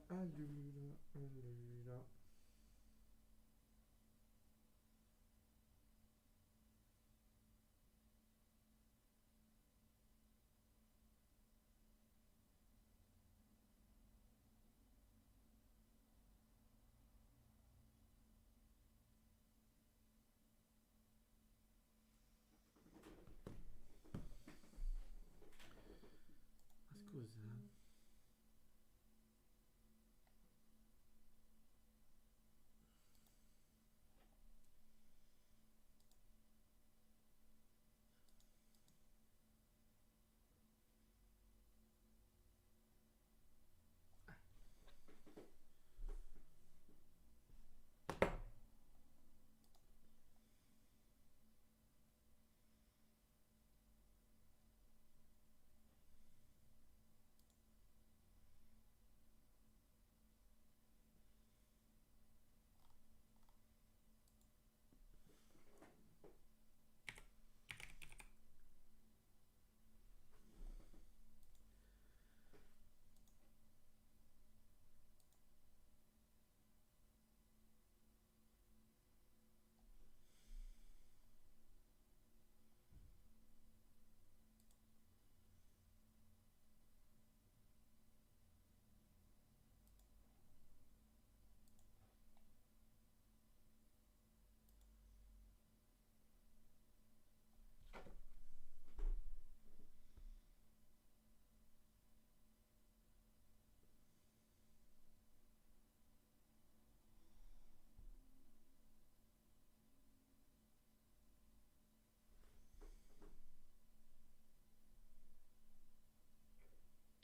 allora. Ma scusa.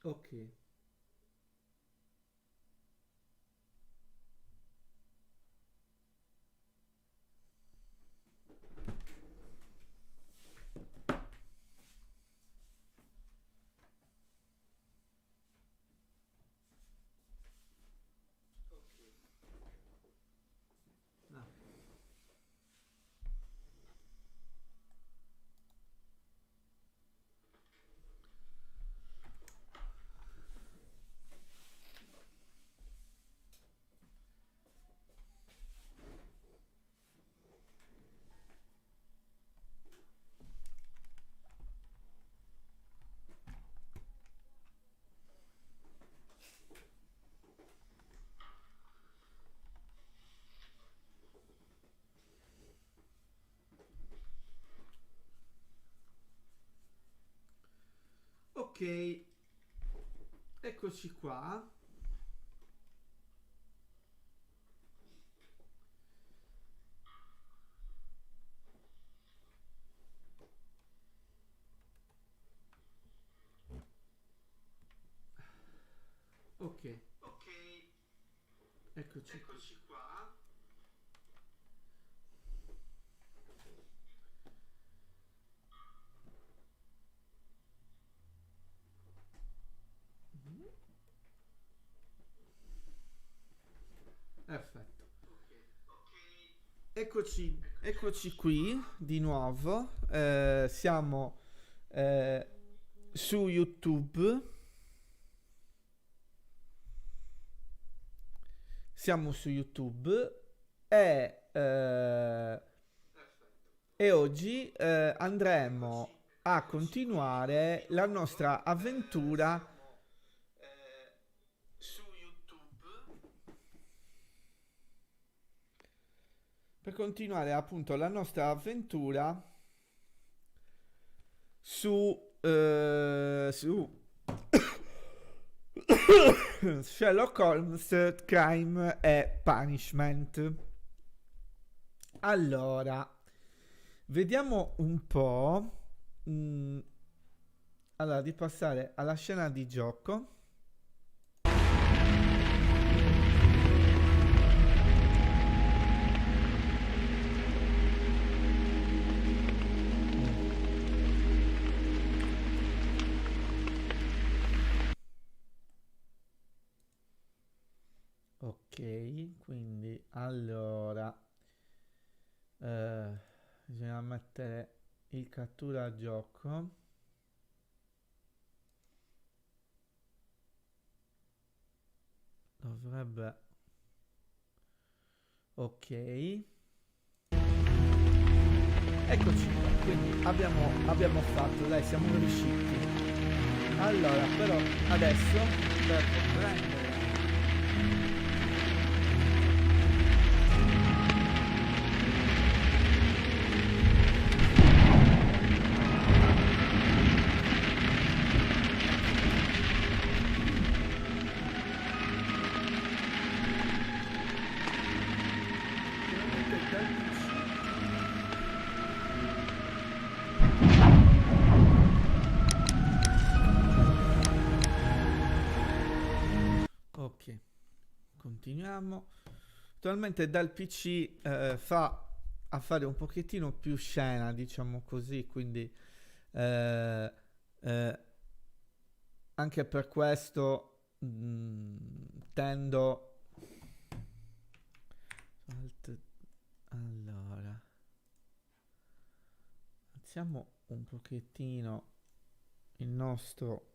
Ok. No. Ok, eccoci qua. Ok, eccoci qua. Mhm. Perfetto. Eccoci qui di nuovo. Siamo eh, su YouTube. Siamo su YouTube e oggi andremo a continuare la nostra avventura su YouTube per continuare appunto la nostra avventura su Sherlock Holmes, Crime e Punishment. Allora, vediamo un po'. mm, allora, di passare alla scena di gioco. Ok, quindi allora bisogna mettere il cattura gioco. dovrebbe... Ok. Eccoci qua, quindi abbiamo fatto, dai, siamo riusciti. Allora, però adesso per prendere... Ok, continuiamo. Attualmente dal PC fa a fare un pochettino più scena, diciamo così, quindi eh, eh, anche per questo tendo... Allora, alziamo un pochettino il nostro...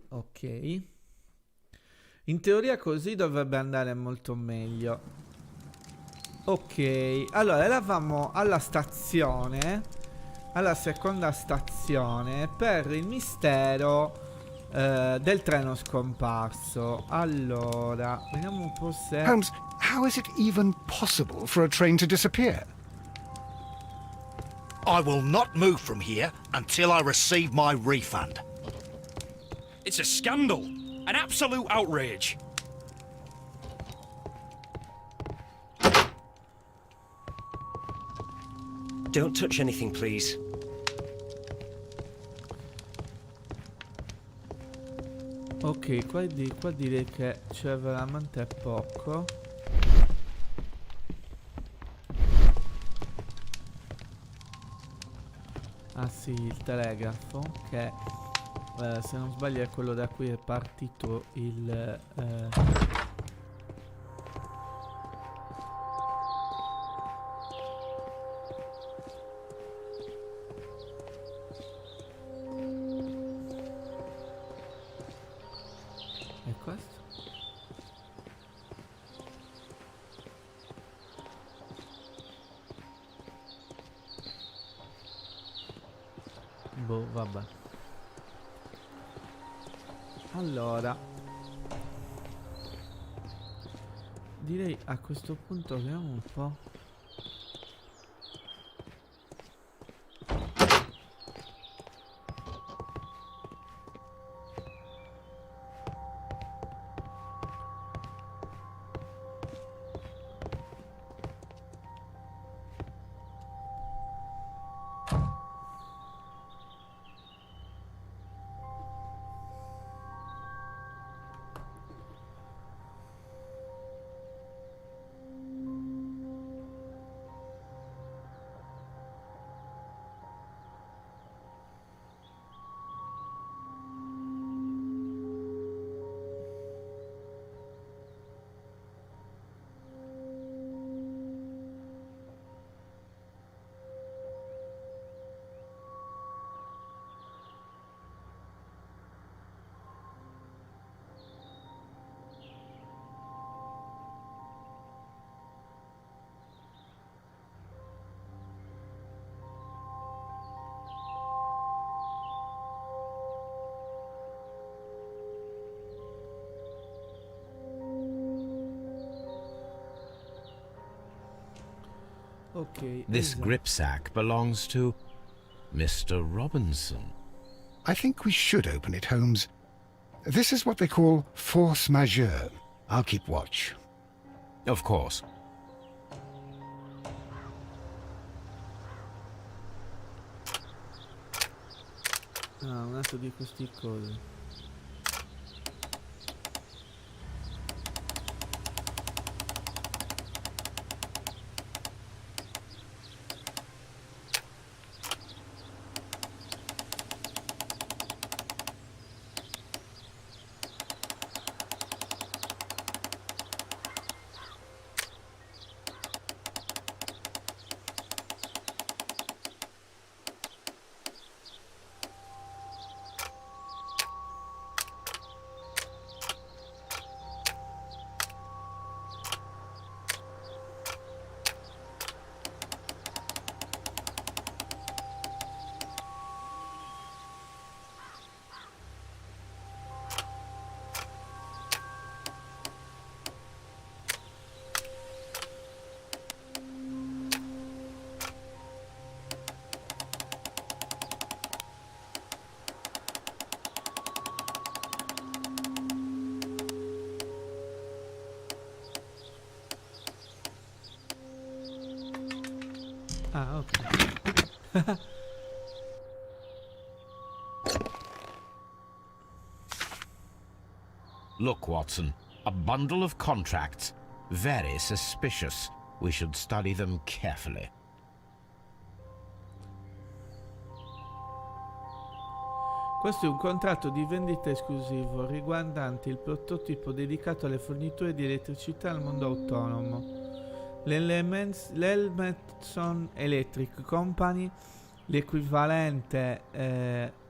Ok. In teoria così dovrebbe andare molto meglio. Ok, allora eravamo alla stazione, alla seconda stazione, per il mistero del treno scomparso. Allora, vediamo un po' se... Holmes, how is it even possible for a train to disappear? I will not move from here until I receive my refund. It's a scandal. An absolute outrage. Don't touch anything, please. Ok, qua direi che c'è veramente poco. Ah sì, il telegrafo, che se non sbaglio è quello da cui è partito il... È questo? Boh, vabbè. Allora, direi a questo punto vediamo un po'. Ok, This esatto. gripsack belongs to Mr. Robinson. I think we should open it, Holmes. This is what they call force majeure. I'll keep watch. Of course. Ah, un altro di questi cosi. Ah, ok. Look, Watson. A bundle of contracts. Very suspicious. We should study them carefully. Questo è un contratto di vendita esclusivo riguardante il prototipo dedicato alle forniture di elettricità al mondo autonomo. L'Elmetson Electric Company,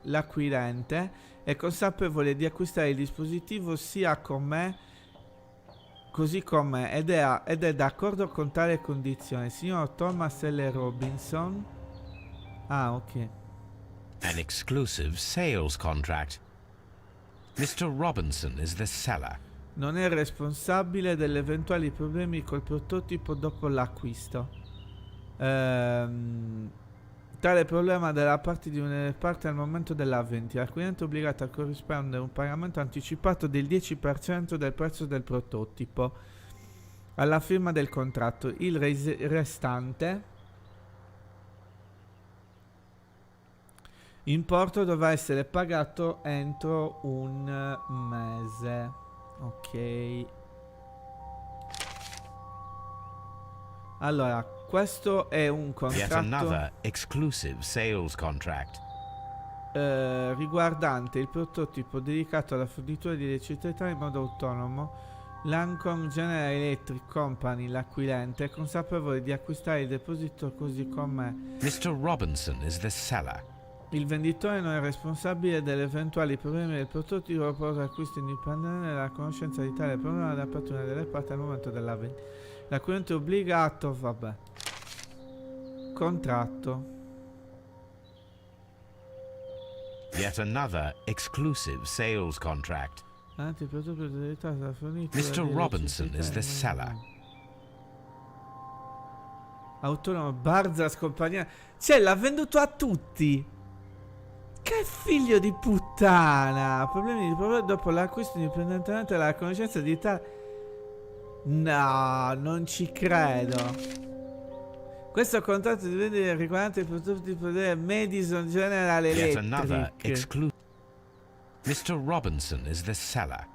l'acquirente, è consapevole di acquistare il dispositivo sia così com'è ed è d'accordo con tale condizione. Signor Thomas L. Robinson. Ah, ok. An exclusive sales contract. Mr. Robinson is the seller. Non è responsabile degli eventuali problemi col prototipo dopo l'acquisto. Tale problema della parte di una parte al momento della vendita. L'acquirente è obbligato a corrispondere un pagamento anticipato del 10% del prezzo del prototipo alla firma del contratto. Il restante importo dovrà essere pagato entro un mese. Ok. Allora, questo è un Yet contratto another exclusive sales contract. riguardante il prototipo dedicato alla fornitura di elettricità in modo autonomo. Lancome General Electric Company, l'acquirente, è consapevole di acquistare il deposito così com'è. Mr. Robinson is the seller. Il venditore non è responsabile degli eventuali problemi del prototipo dopo l'acquisto indipendente della conoscenza di tale problema da parte di una delle parti al momento della vendita. L'acquirente è obbligato, vabbè. Contratto. Yet another exclusive sales contract. Il prototipo dedicato alla fornitura Mr. di Robinson is elettricità the in seller. autonomo Barzas compagnia. Cioè, l'ha venduto a tutti. Che figlio di puttana. Problemi di problema dopo l'acquisto indipendentemente dalla conoscenza di tale. No, non ci credo. Questo contratto di vendita riguardante il prototipo del Madison General Yet another Electric. exclusive. Mr. Robinson is the seller.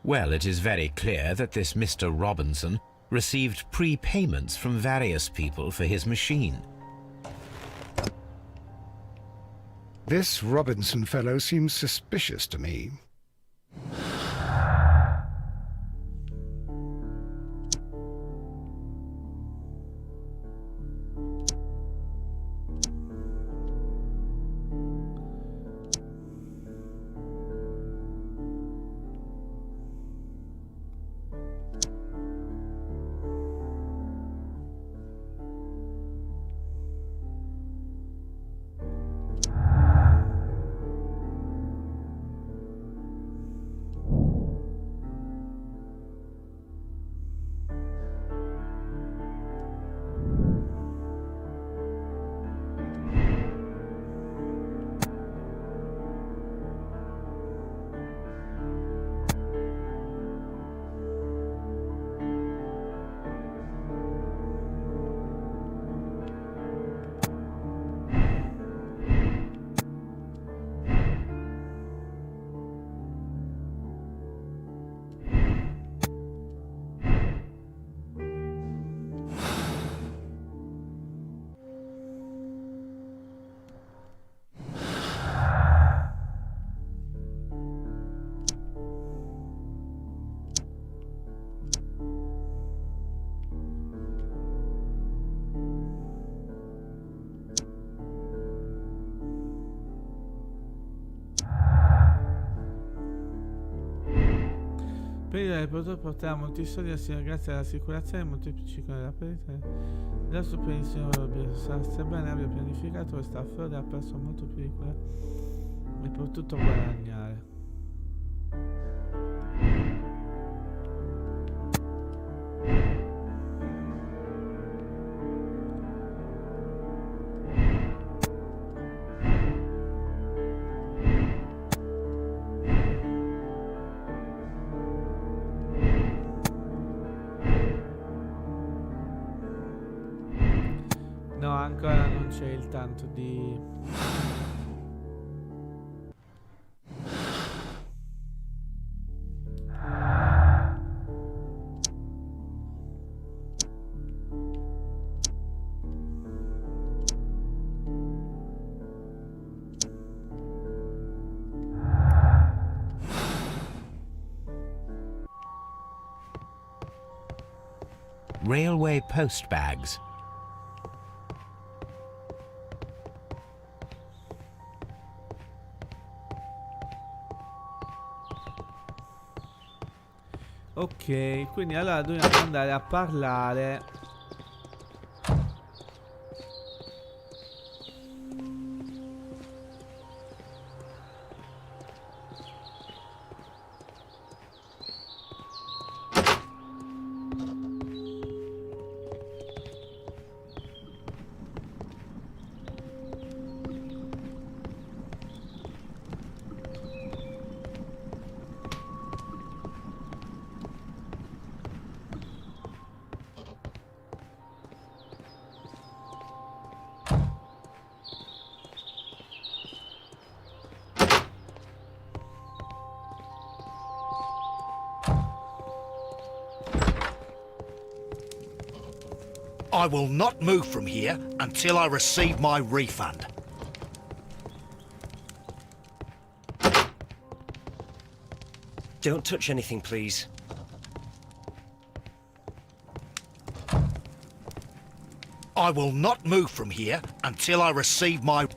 Well, it is very clear that this Mr. Robinson received prepayments from various people for his machine. This Robinson fellow seems suspicious to me. Prima del prodotto porterà molti soldi al signore grazie all'assicurazione e molteplici con la perdita. Il suo pianissimo sebbene abbia pianificato questa frode ha perso molto più di quella e potuto guadagnare. No, ancora non c'è il tanto di... Railway post bags. Ok, quindi allora dobbiamo andare a parlare. I will not move from here until I receive my refund. Don't touch anything, please. I will not move from here until I receive my...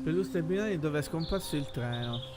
Perlustrato ai binari dove è scomparso il treno.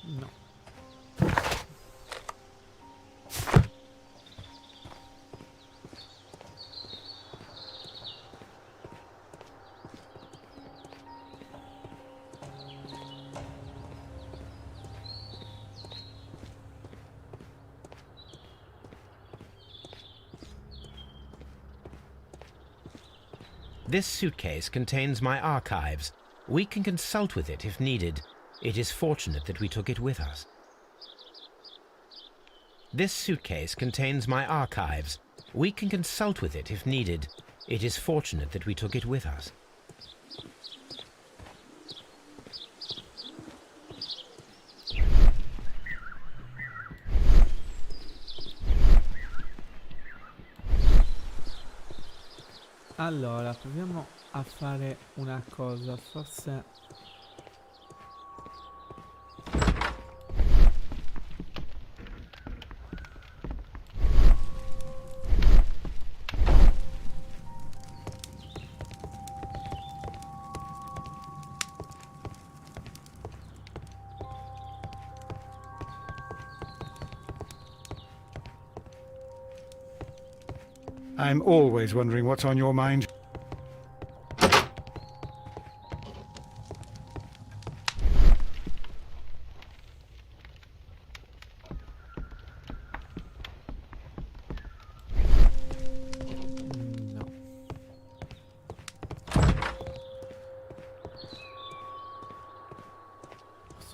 No. This suitcase contains my archives. We can consult with it if needed. It is fortunate that we took it with us. This suitcase contains my archives. We can consult with it if needed. It is fortunate that we took it with us. Allora, proviamo a fare una cosa, forse... I'm always wondering what's on your mind.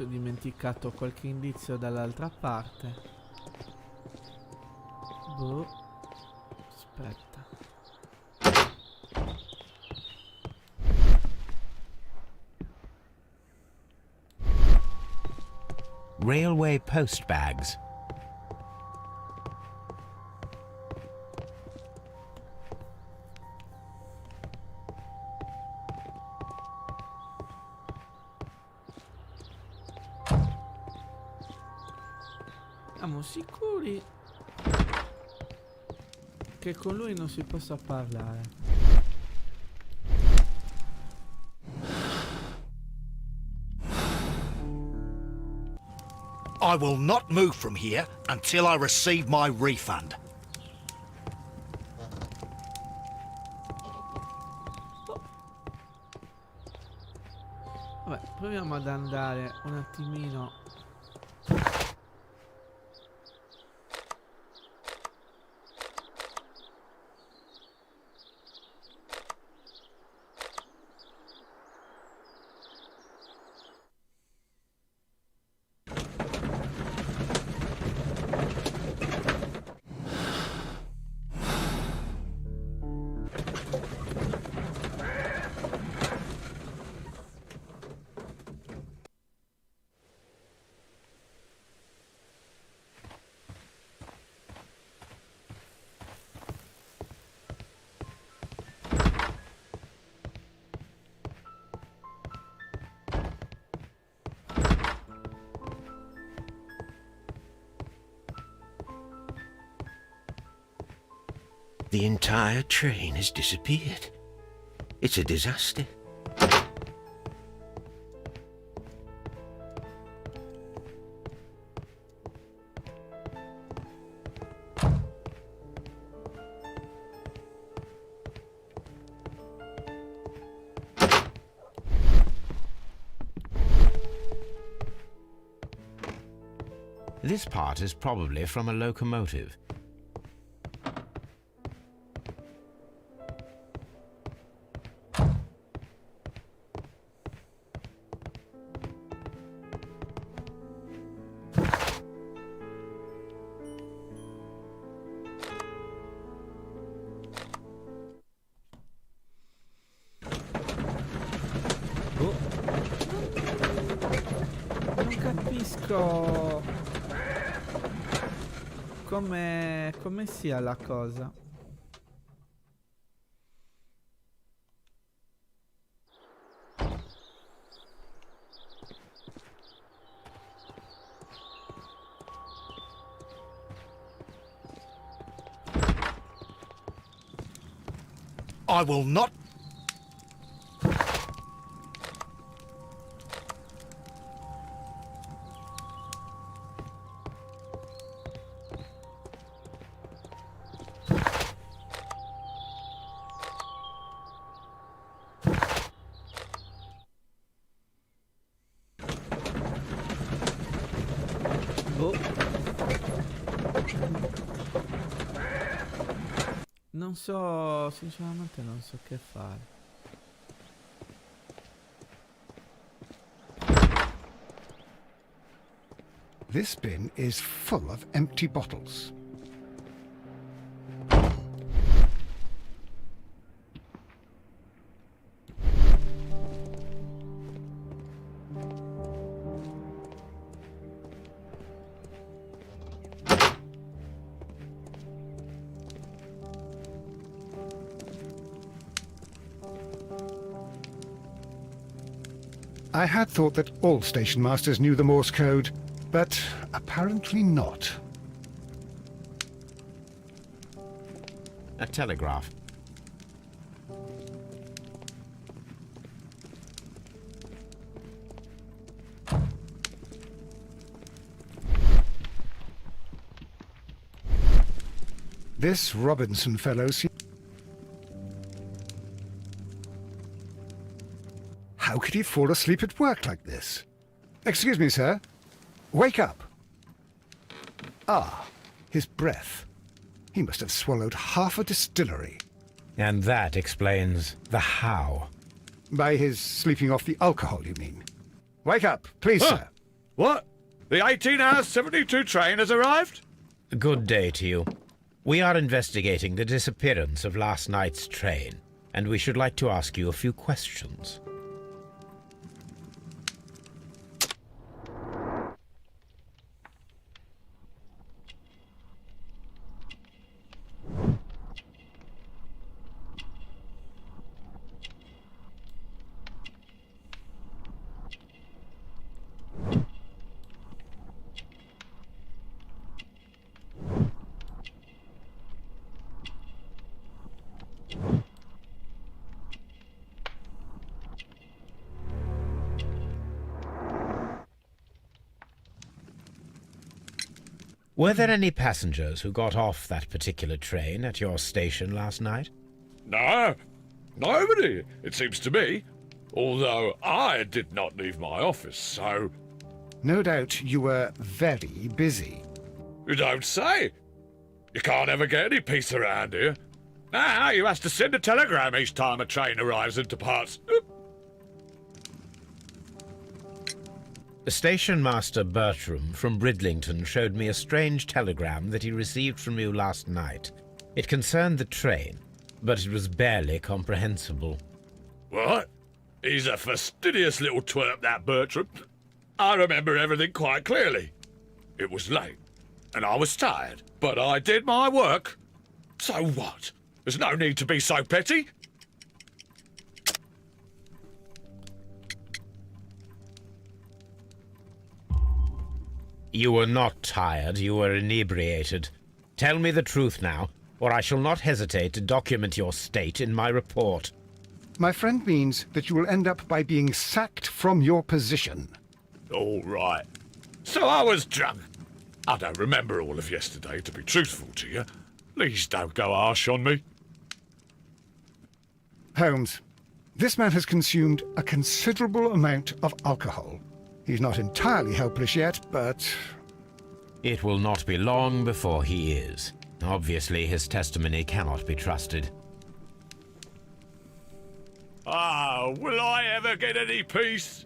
Forse ho dimenticato qualche indizio dall'altra parte. Boh. Aspetta. Railway post bags. Siamo sicuri che con lui non si possa parlare. I will not move from here until I receive my refund. Vabbè, proviamo ad andare un attimino. The entire train has disappeared. It's a disaster. This part is probably from a locomotive. Non capisco come sia la cosa. I will not. Boh. Non so, sinceramente non so che fare. This bin is full of empty bottles. I had thought that all station masters knew the Morse code, but apparently not. A telegraph. This Robinson fellow seems... How could he fall asleep at work like this? Excuse me, sir. Wake up. Ah, his breath. He must have swallowed half a distillery. And that explains the how. By his sleeping off the alcohol, you mean? Wake up, please, sir. What? The 18 hours 72 train has arrived? Good day to you. We are investigating the disappearance of last night's train, and we should like to ask you a few questions. Were there any passengers who got off that particular train at your station last night? No, nobody, it seems to me. Although I did not leave my office, so... No doubt you were very busy. You don't say. You can't ever get any peace around here. Now you have to send a telegram each time a train arrives and departs. Station Master Bertram from Bridlington showed me a strange telegram that he received from you last night. It concerned the train, but it was barely comprehensible. What? He's a fastidious little twerp, that Bertram. I remember everything quite clearly. It was late, and I was tired, but I did my work. So what? There's no need to be so petty. You were not tired, you were inebriated. Tell me the truth now, or I shall not hesitate to document your state in my report. My friend means that you will end up by being sacked from your position. All right. So I was drunk. I don't remember all of yesterday, to be truthful to you. Please don't go harsh on me. Holmes, this man has consumed a considerable amount of alcohol. He's not entirely helpless yet, but... It will not be long before he is. Obviously, his testimony cannot be trusted. Ah, will I ever get any peace?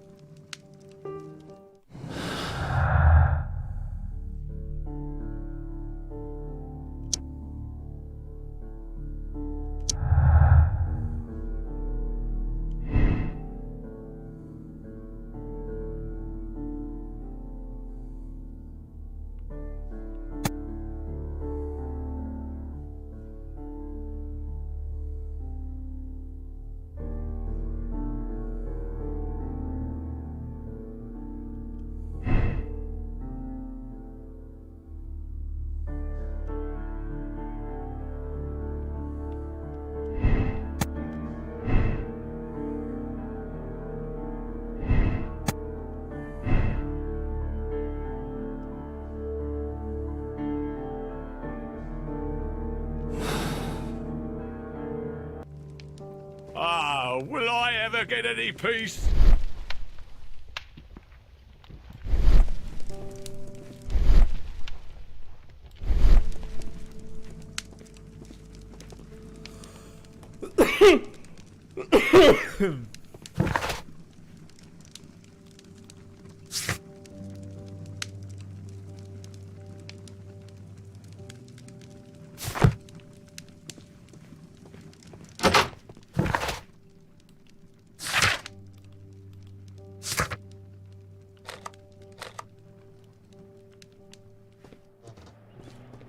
Ah, will I ever get any peace?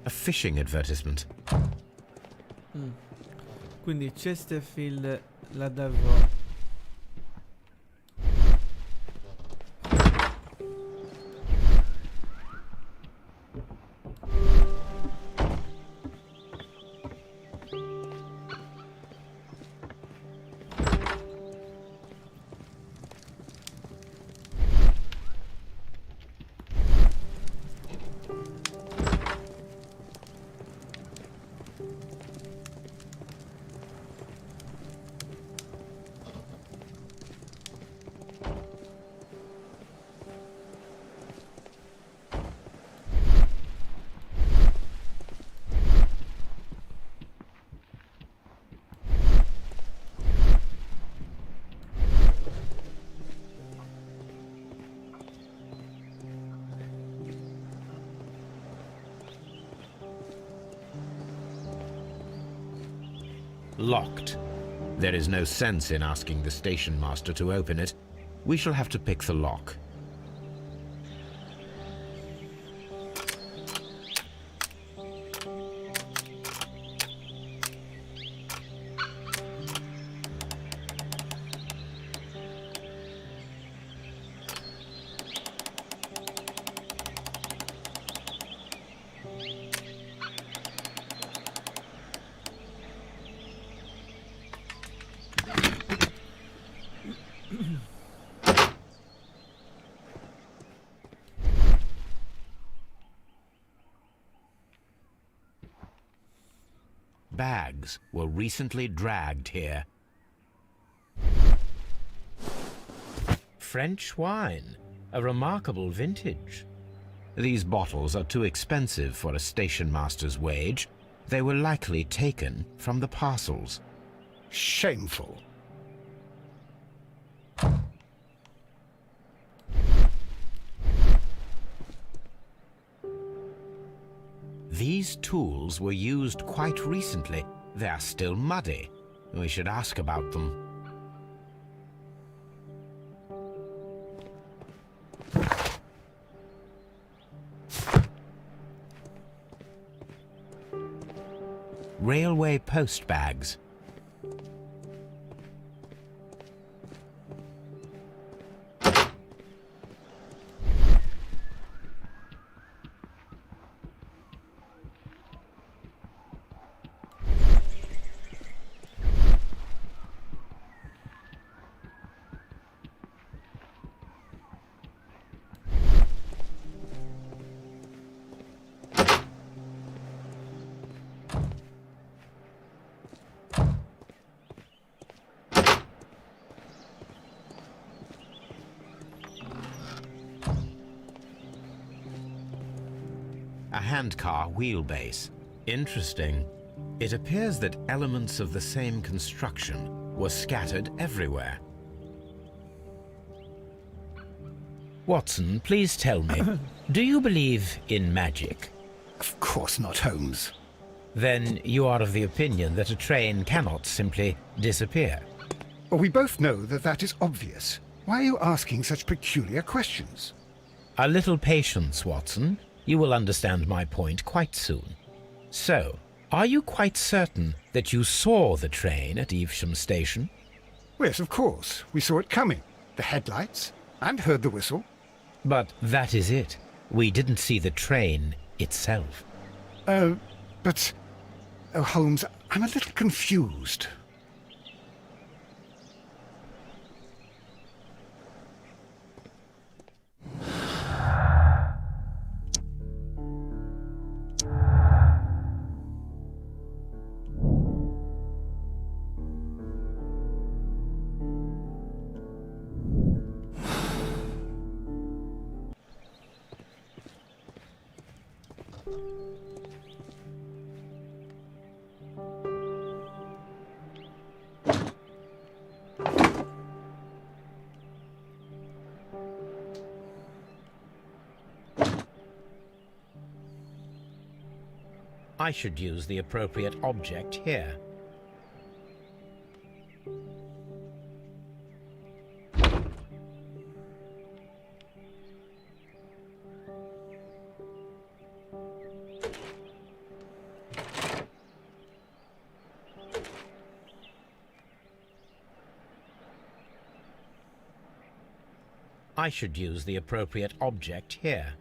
A fishing advertisement. Quindi Chesterfield la devo... Locked. There is no sense in asking the station master to open it. We shall have to pick the lock. Bags were recently dragged here. French wine, a remarkable vintage. These bottles are too expensive for a station master's wage. They were likely taken from the parcels. Shameful. These tools were used quite recently. They are still muddy. We should ask about them. Railway post bags. A handcar wheelbase. Interesting. It appears that elements of the same construction were scattered everywhere. Watson, please tell me, do you believe in magic? Of course not, Holmes. Then you are of the opinion that a train cannot simply disappear. Well, we both know that that is obvious. Why are you asking such peculiar questions? A little patience, Watson. You will understand my point quite soon. So, are you quite certain that you saw the train at Evesham Station? Yes, of course. We saw it coming. The headlights, and heard the whistle. But that is it. We didn't see the train itself. But... Oh, Holmes, I'm a little confused. I should use the appropriate object here. I should use the appropriate object here.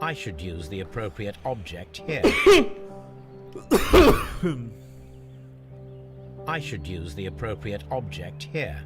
I should use the appropriate object here. I should use the appropriate object here.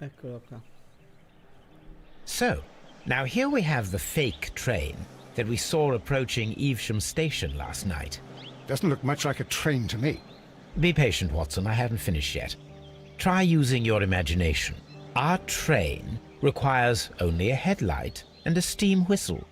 Eccolo qua. So, now here we have the fake train that we saw approaching Evesham Station last night. Doesn't look much like a train to me. Be patient, Watson, I haven't finished yet. Try using your imagination. Our train requires only a headlight and a steam whistle.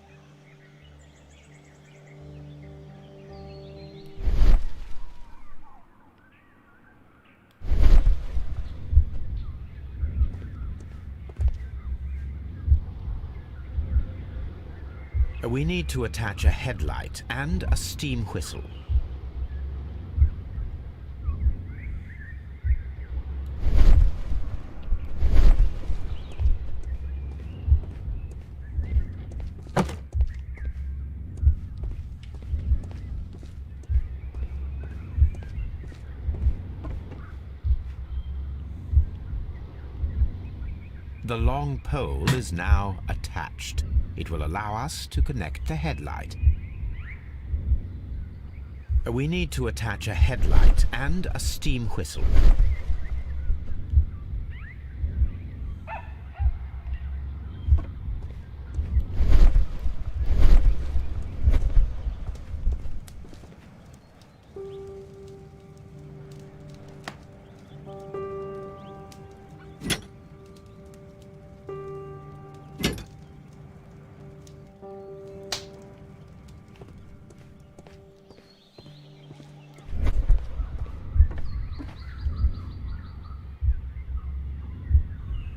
We need to attach a headlight and a steam whistle. The long pole is now attached. It will allow us to connect the headlight. We need to attach a headlight and a steam whistle.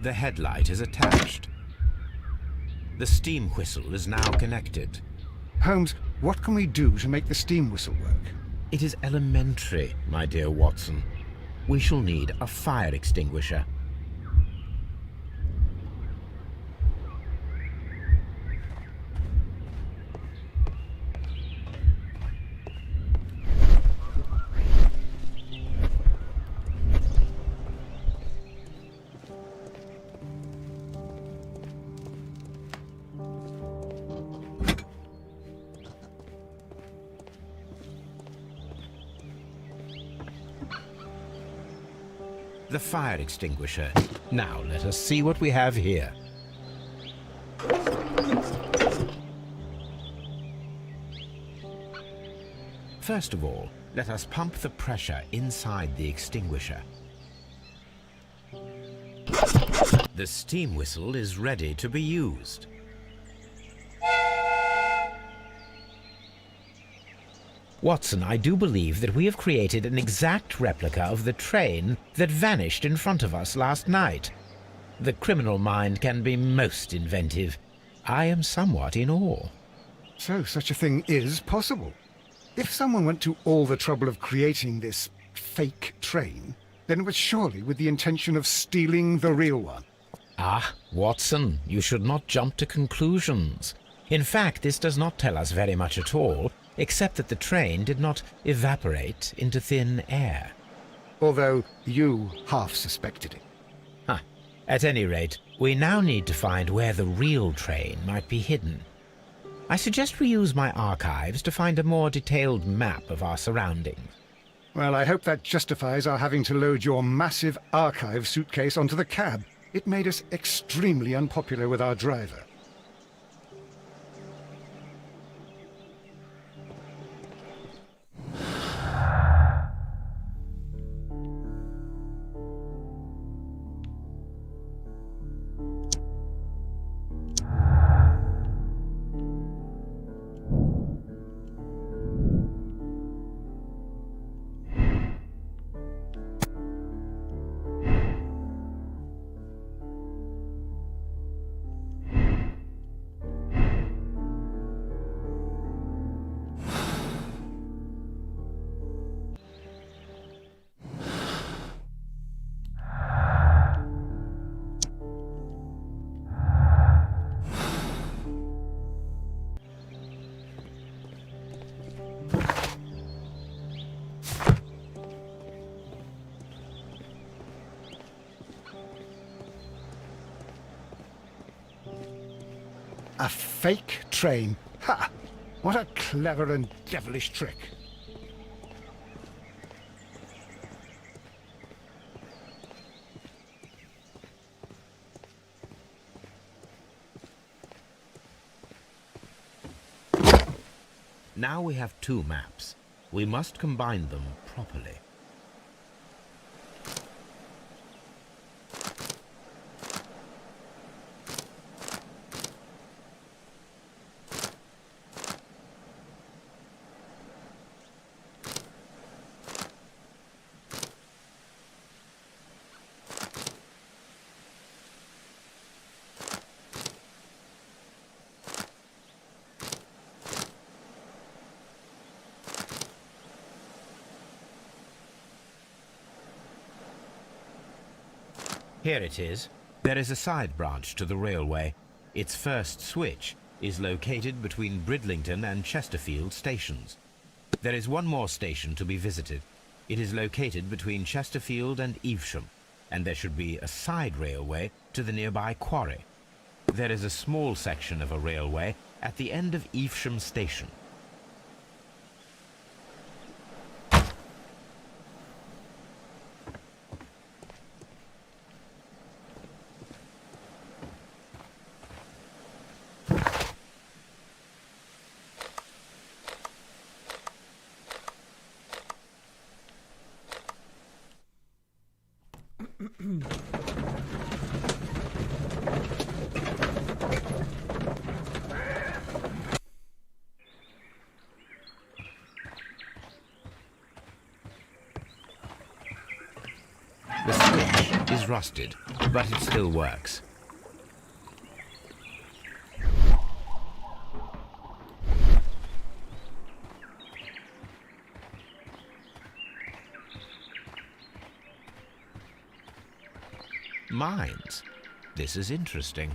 The headlight is attached. The steam whistle is now connected. Holmes, what can we do to make the steam whistle work? It is elementary, my dear Watson. We shall need a fire extinguisher. The fire extinguisher. Now let us see what we have here. First of all, let us pump the pressure inside the extinguisher. The steam whistle is ready to be used. Watson, I do believe that we have created an exact replica of the train that vanished in front of us last night. The criminal mind can be most inventive. I am somewhat in awe. So such a thing is possible. If someone went to all the trouble of creating this fake train, then it was surely with the intention of stealing the real one. Ah, Watson, you should not jump to conclusions. In fact, this does not tell us very much at all, except that the train did not evaporate into thin air. Although you half suspected it. Huh. At any rate, we now need to find where the real train might be hidden. I suggest we use my archives to find a more detailed map of our surroundings. Well, I hope that justifies our having to load your massive archive suitcase onto the cab. It made us extremely unpopular with our driver. A fake train. Ha! What a clever and devilish trick. Now we have two maps. We must combine them properly. Here it is. There is a side branch to the railway. Its first switch is located between Bridlington and Chesterfield stations. There is one more station to be visited. It is located between Chesterfield and Evesham, and there should be a side railway to the nearby quarry. There is a small section of a railway at the end of Evesham station. The switch is rusted, but it still works. Mines. This is interesting.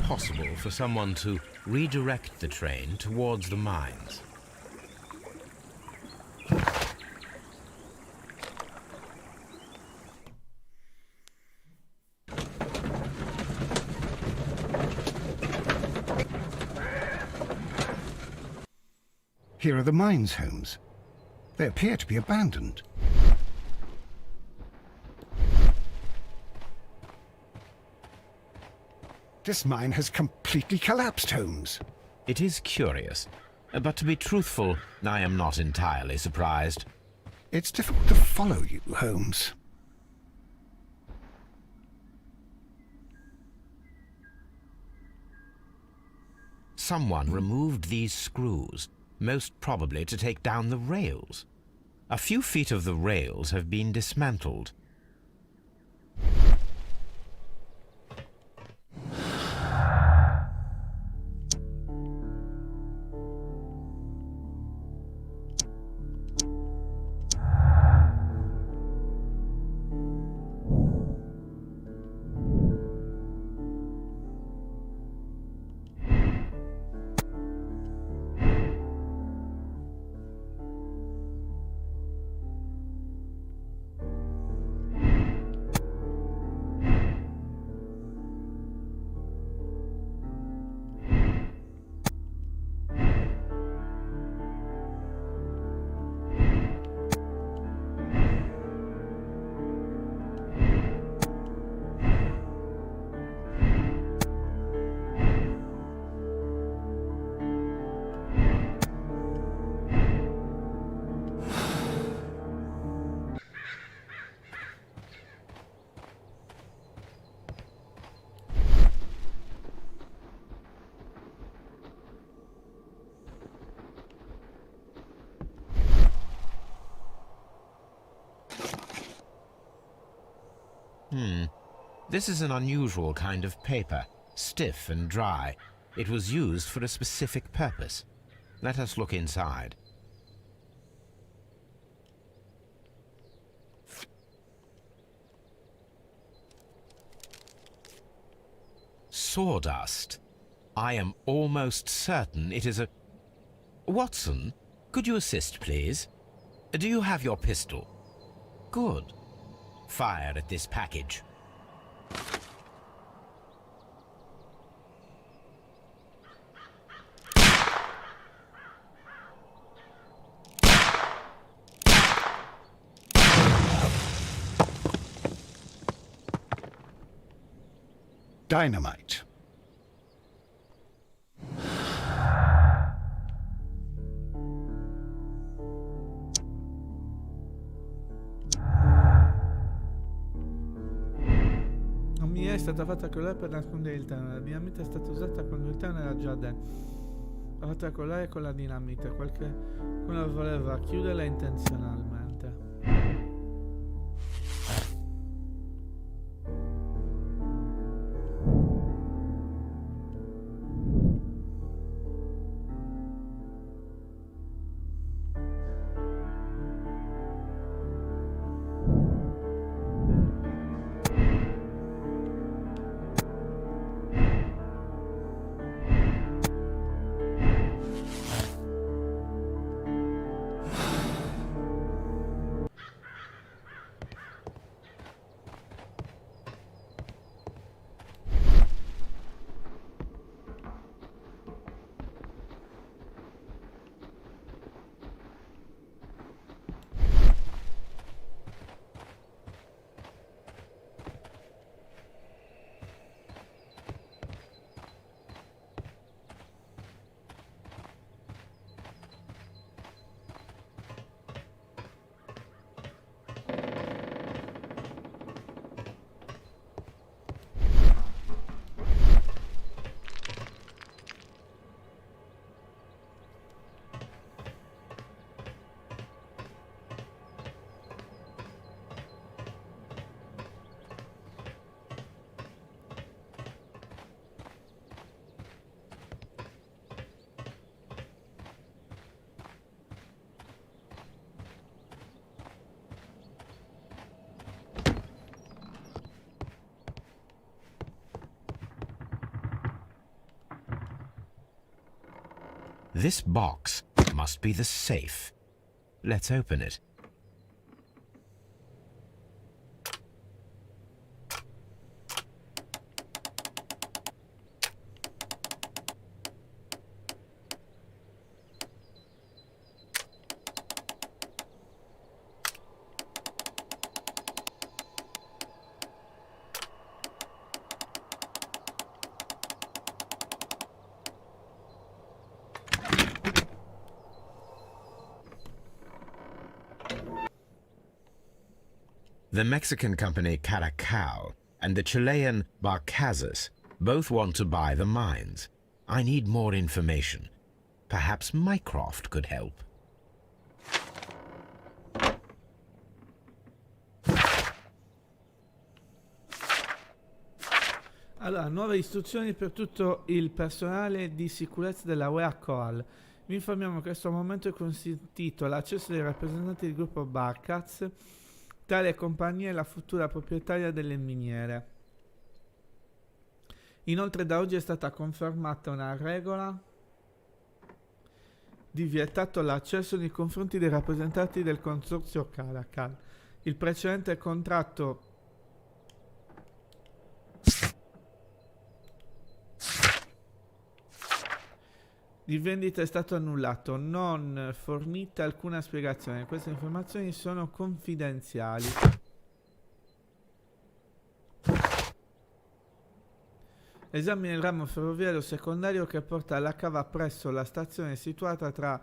Possible for someone to redirect the train towards the mines. Here are the mines, Holmes. They appear to be abandoned. This mine has completely collapsed, Holmes. It is curious, but to be truthful, I am not entirely surprised. It's difficult to follow you, Holmes. Someone removed these screws, most probably to take down the rails. A few feet of the rails have been dismantled. This is an unusual kind of paper, stiff and dry. It was used for a specific purpose. Let us look inside. Sawdust. I am almost certain it is a... Watson, could you assist, please? Do you have your pistol? Good. Fire at this package. Dynamite. La mia è stata fatta collare per nascondere il terno. La dinamite è stata usata quando il terno era già dentro. L'ha fatta collare con la dinamite. Qualcuno voleva chiuderla intenzionalmente. This box must be the safe. Let's open it. The Mexican company Caracal and the Chilean Barcazas both want to buy the mines. I need more information. Perhaps Mycroft could help. Allora, nuove istruzioni per tutto il personale di sicurezza della UEA Coal. Vi informiamo che in questo momento è consentito l'accesso dei rappresentanti del gruppo Barcaz. Tale compagnia è la futura proprietaria delle miniere. Inoltre da oggi è stata confermata una regola di vietato l'accesso nei confronti dei rappresentanti del consorzio Caracal. Il precedente contratto di vendita è stato annullato, non fornita alcuna spiegazione. Queste informazioni sono confidenziali. Esamina il ramo ferroviario secondario che porta alla cava presso la stazione situata tra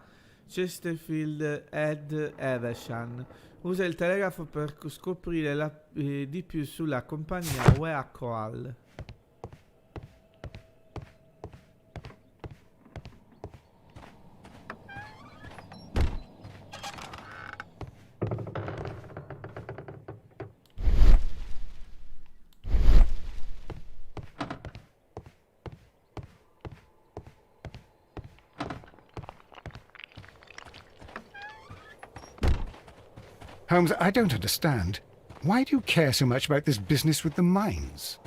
Chesterfield ed Evesham. Usa il telegrafo per scoprire di più sulla compagnia UEA Coal. Holmes, I don't understand. Why do you care so much about this business with the mines?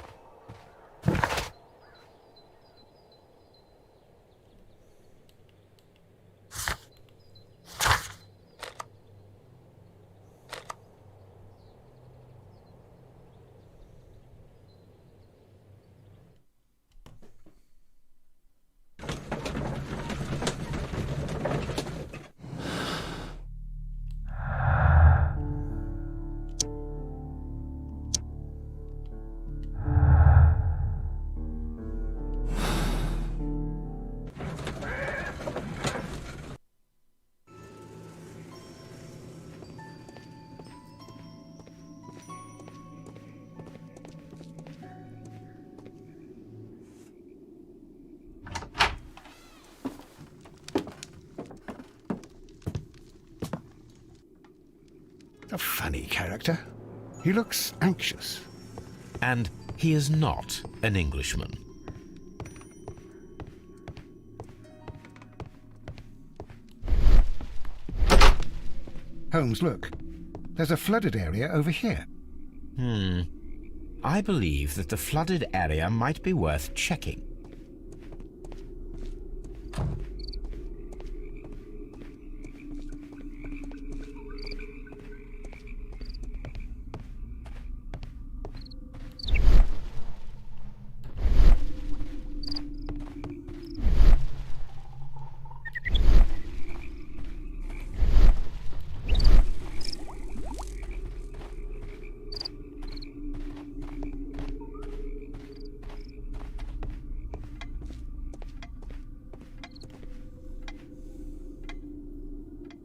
funny character. He looks anxious. And he is not an Englishman. Holmes, look. There's a flooded area over here. I believe that the flooded area might be worth checking.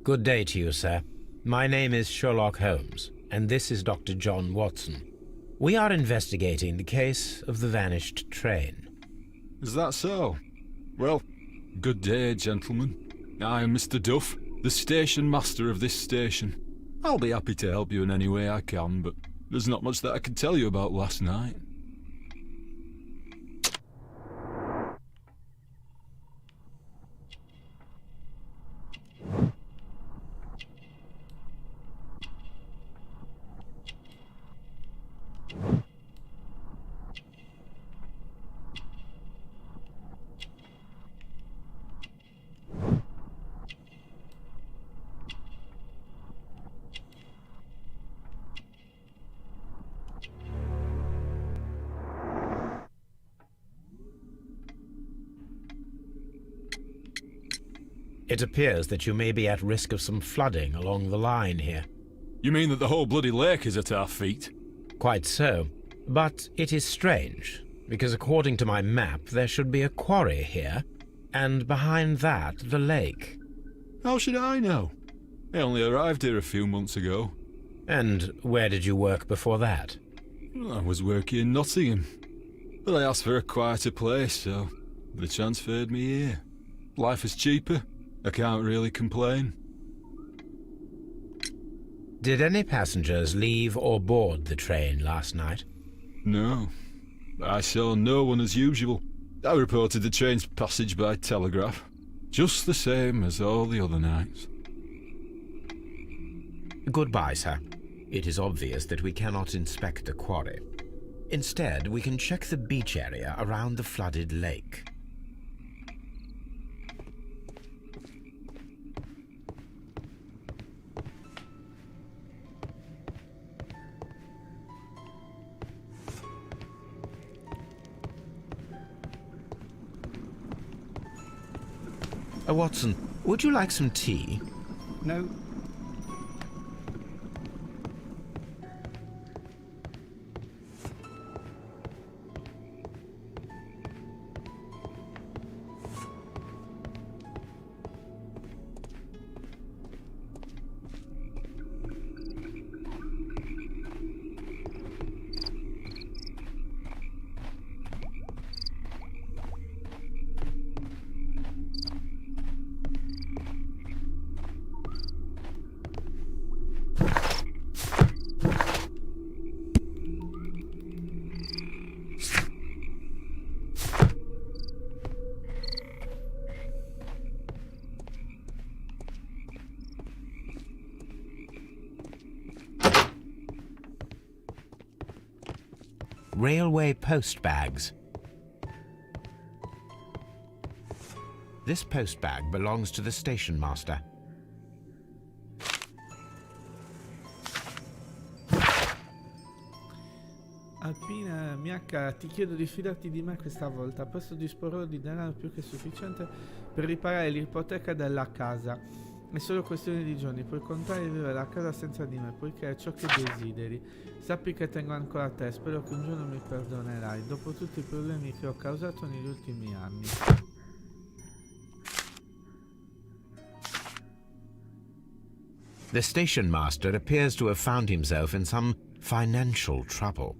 Good day to you, sir. My name is Sherlock Holmes, and this is Dr. John Watson. We are investigating the case of the vanished train. Is that so? Well, good day, gentlemen. I am Mr. Duff, the station master of this station. I'll be happy to help you in any way I can, but there's not much that I can tell you about last night. It appears that you may be at risk of some flooding along the line here. You mean that the whole bloody lake is at our feet? Quite so. But it is strange, because according to my map, there should be a quarry here, and behind that, the lake. How should I know? I only arrived here a few months ago. And where did you work before that? I was working in Nottingham, but I asked for a quieter place, so they transferred me here. Life is cheaper. I can't really complain. Did any passengers leave or board the train last night? No. I saw no one as usual. I reported the train's passage by telegraph, just the same as all the other nights. Goodbye, sir. It is obvious that we cannot inspect the quarry. Instead, we can check the beach area around the flooded lake. Watson, would you like some tea? No. Railway post bags. This post bag belongs to the station master. Alpina, MH, ti chiedo di fidarti di me questa volta. Posso disporre di denaro più che sufficiente per riparare l'ipoteca della casa. È solo questione di giorni, puoi contare di vivere la casa senza di me, poiché è ciò che desideri. Sappi che tengo ancora a te, spero che un giorno mi perdonerai, dopo tutti i problemi che ho causato negli ultimi anni. The station master appears to have found himself in some financial trouble.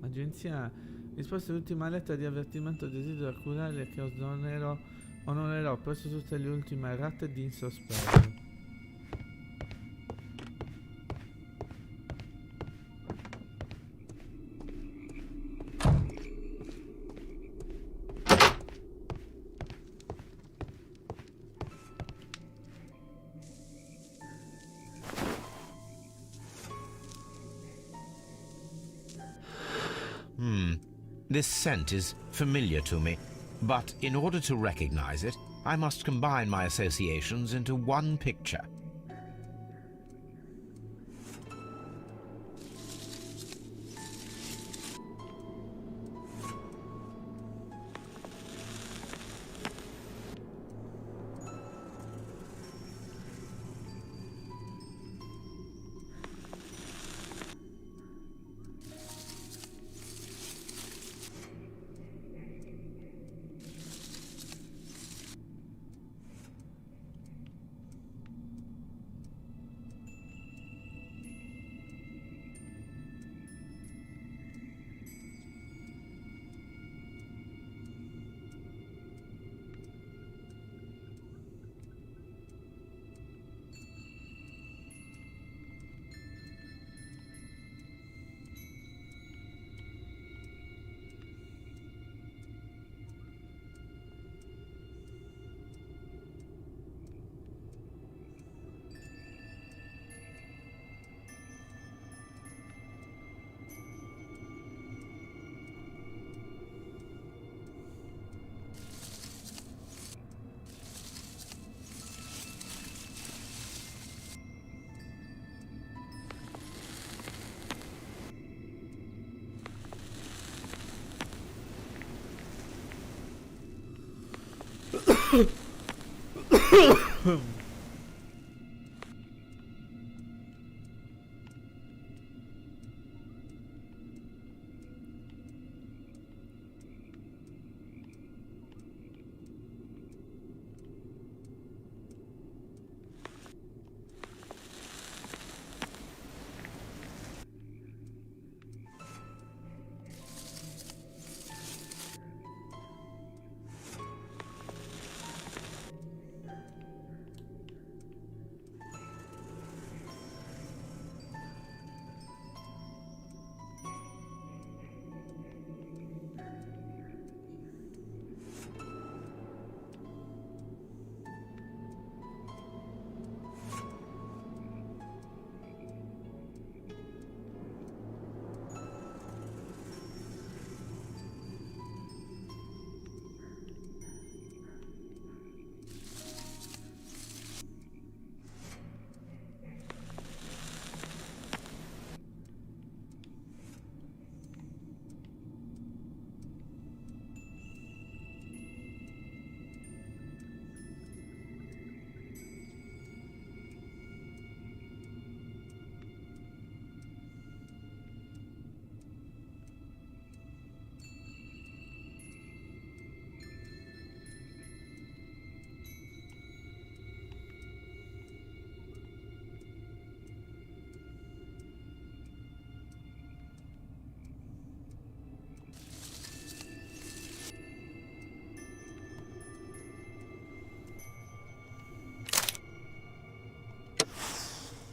Agenzia, risposta all'ultima lettera di avvertimento, desidero accurare che onorerò presso tutte le ultime rate di in sospeso. This scent is familiar to me, but in order to recognize it, I must combine my associations into one picture.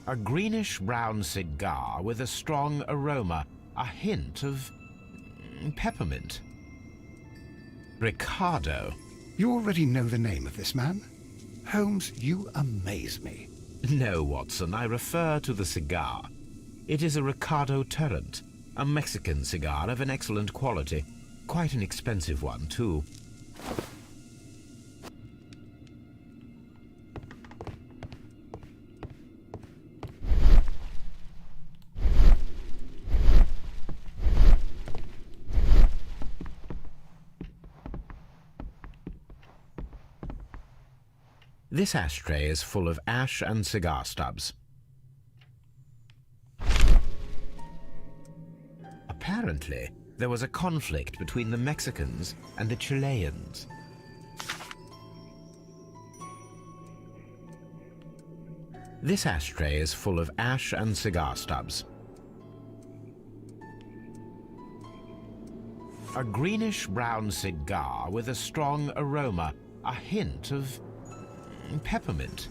A greenish-brown cigar with a strong aroma, a hint of peppermint. Ricardo. You already know the name of this man? Holmes, you amaze me. No, Watson, I refer to the cigar. It is a Ricardo Turrent, a Mexican cigar of an excellent quality. Quite an expensive one, too. This ashtray is full of ash and cigar stubs. Apparently, there was a conflict between the Mexicans and the Chileans. This ashtray is full of ash and cigar stubs. A greenish-brown cigar with a strong aroma, a hint of peppermint.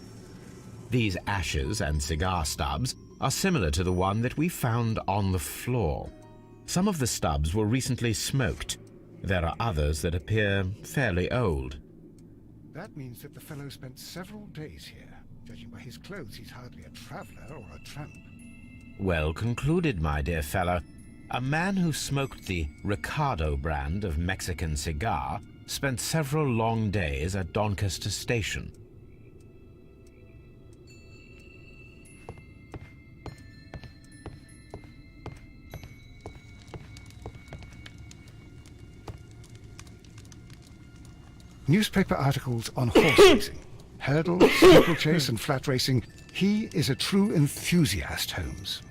These ashes and cigar stubs are similar to the one that we found on the floor. Some of the stubs were recently smoked. There are others that appear fairly old. That means that the fellow spent several days here. Judging by his clothes, he's hardly a traveller or a tramp. Well concluded, my dear fellow. A man who smoked the Ricardo brand of Mexican cigar spent several long days at Doncaster Station. Newspaper articles on horse racing, hurdle, steeplechase, and flat racing. He is a true enthusiast, Holmes.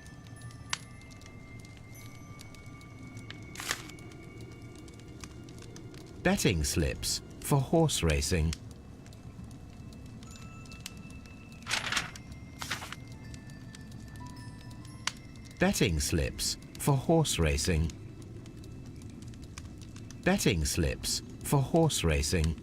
Betting slips for horse racing. Betting slips for horse racing. Betting slips for horse racing.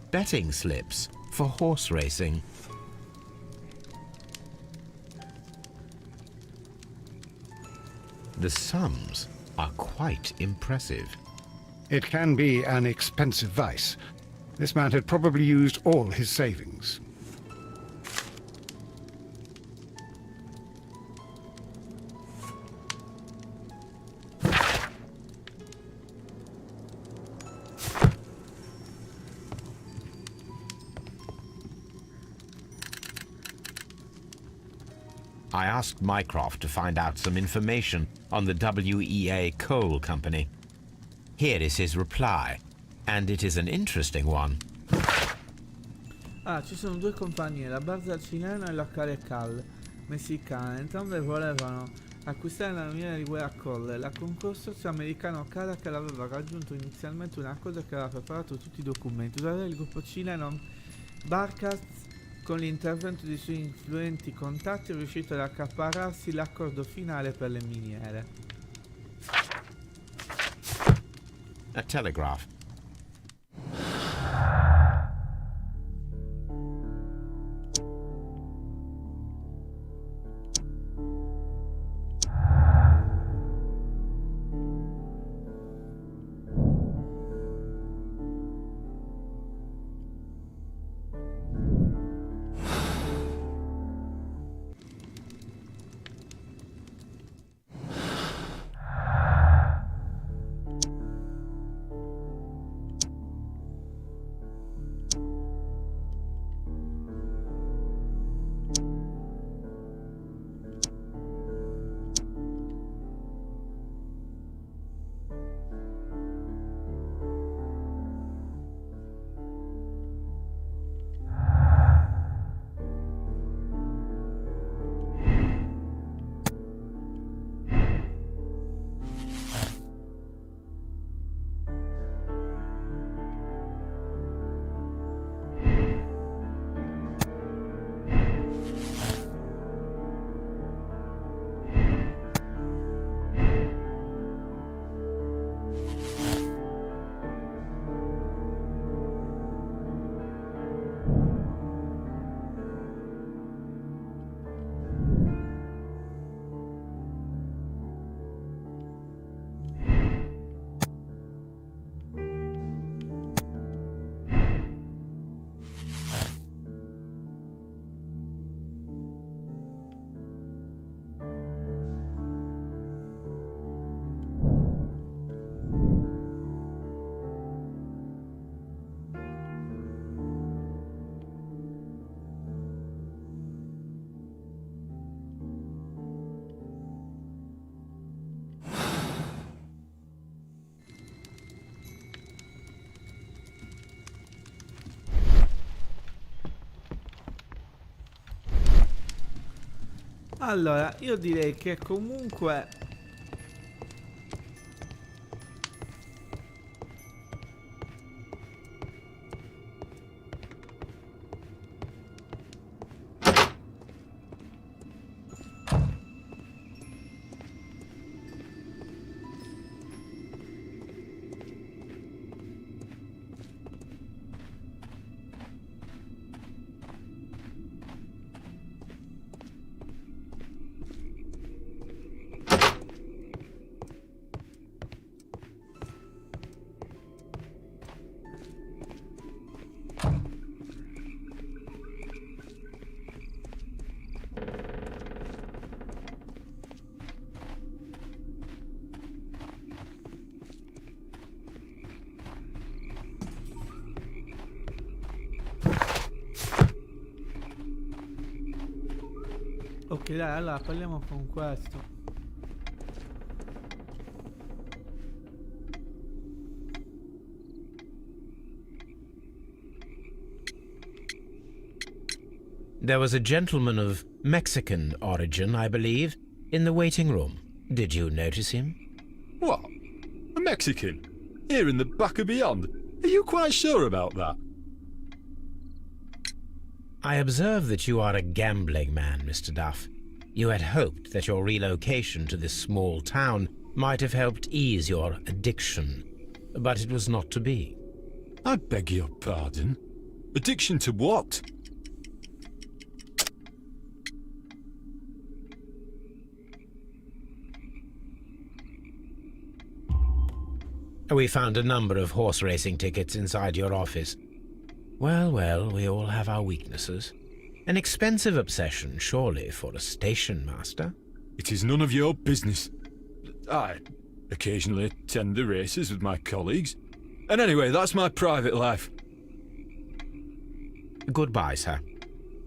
Betting slips for horse racing. The sums are quite impressive. It can be an expensive vice. This man had probably used all his savings. I asked Mycroft to find out some information on the WEA Coal Company. Here is his reply, and it is an interesting one. Ah, ci sono due compagnie, la Barza Cileno e la Carecal messicana. Entrambe volevano acquistare la miniera di Guerra Colle. La consorzio americano Caracal aveva raggiunto inizialmente un accordo che aveva preparato tutti i documenti. Tuttavia il gruppo cileno Barcas, con l'intervento dei suoi influenti contatti, è riuscito ad accaparrarsi l'accordo finale per le miniere. A telegraph. Allora, io direi che comunque Ok, dai, allora parliamo con questo. There was a gentleman of Mexican origin, I believe, in the waiting room. Did you notice him? What? A Mexican? Here in the back of beyond? Are you quite sure about that? I observe that you are a gambling man, Mr. Duff. You had hoped that your relocation to this small town might have helped ease your addiction, but it was not to be. I beg your pardon? Addiction to what? We found a number of horse racing tickets inside your office. Well, well, we all have our weaknesses. An expensive obsession, surely, for a station master. It is none of your business. I occasionally attend the races with my colleagues. And anyway, that's my private life. Goodbye, sir.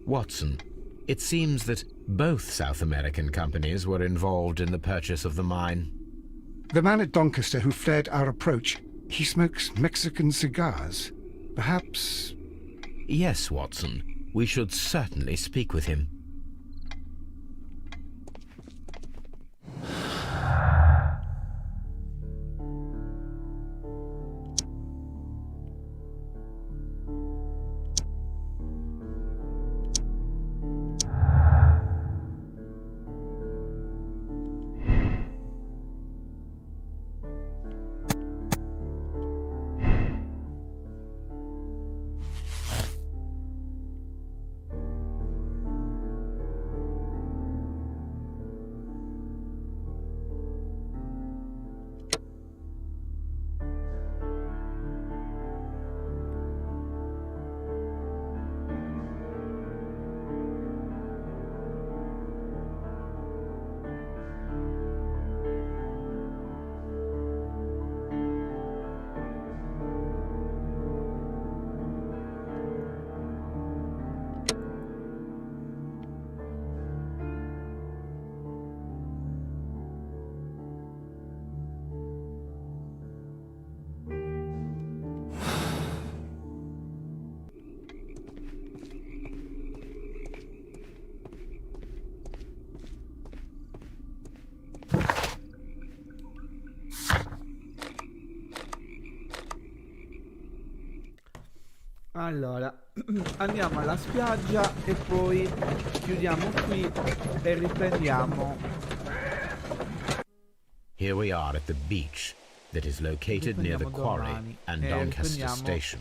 Watson, it seems that both South American companies were involved in the purchase of the mine. The man at Doncaster who fled our approach, he smokes Mexican cigars. Perhaps... Yes, Watson. We should certainly speak with him. Allora, andiamo alla spiaggia e poi chiudiamo qui e riprendiamo. Here we are at the beach that is located near the quarry and Doncaster station.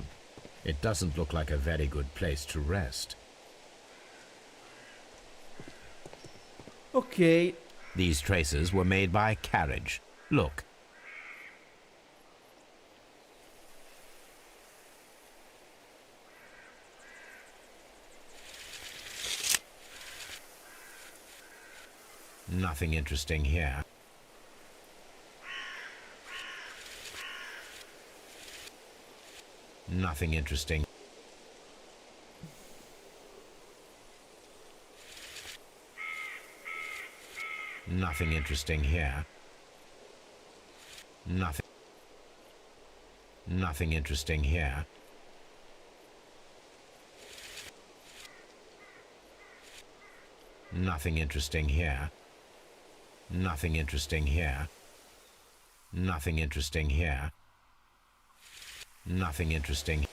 It doesn't look like a very good place to rest. Ok. These traces were made by carriage. Look. Nothing interesting here. Nothing interesting. Nothing interesting here. Nothing. Nothing interesting here. Nothing interesting here. Nothing interesting here. Nothing interesting here. Nothing interesting.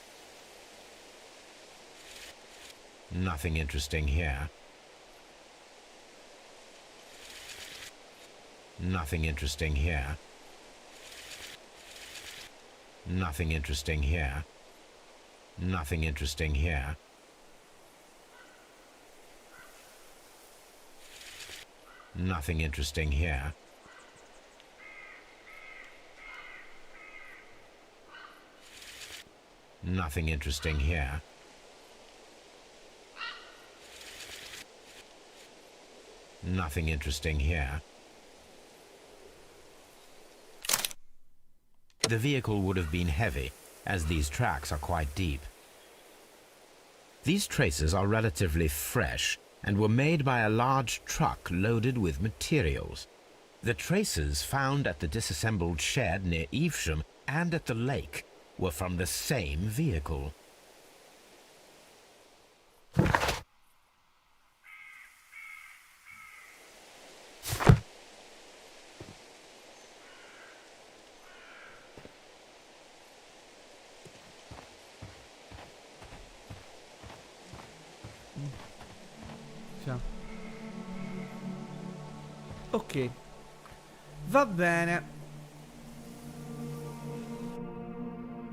Nothing interesting here. Nothing interesting here. Nothing interesting here. Nothing interesting here. Nothing interesting here. Nothing interesting here. Nothing interesting here. The vehicle would have been heavy, as these tracks are quite deep. These traces are relatively fresh, and were made by a large truck loaded with materials. The traces found at the disassembled shed near Evesham and at the lake were from the same vehicle. Ok, va bene.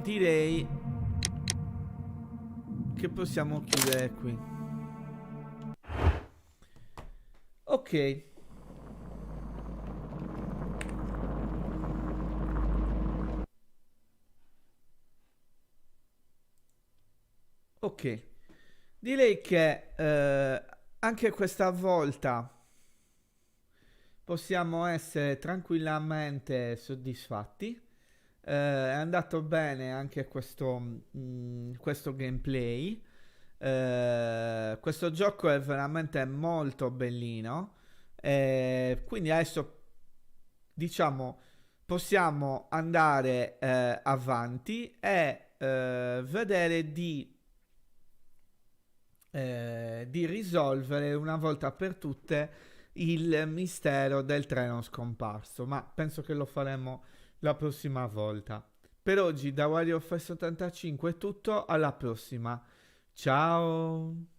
Direi che possiamo chiudere qui. Ok. Ok. Direi che anche questa volta possiamo essere tranquillamente soddisfatti. È andato bene anche questo gameplay. Questo gioco è veramente molto bellino. Quindi adesso, diciamo, possiamo andare avanti e vedere di risolvere una volta per tutte il mistero del treno scomparso, ma penso che lo faremo la prossima volta. Per oggi da Wario Fest 85 è tutto, alla prossima. Ciao!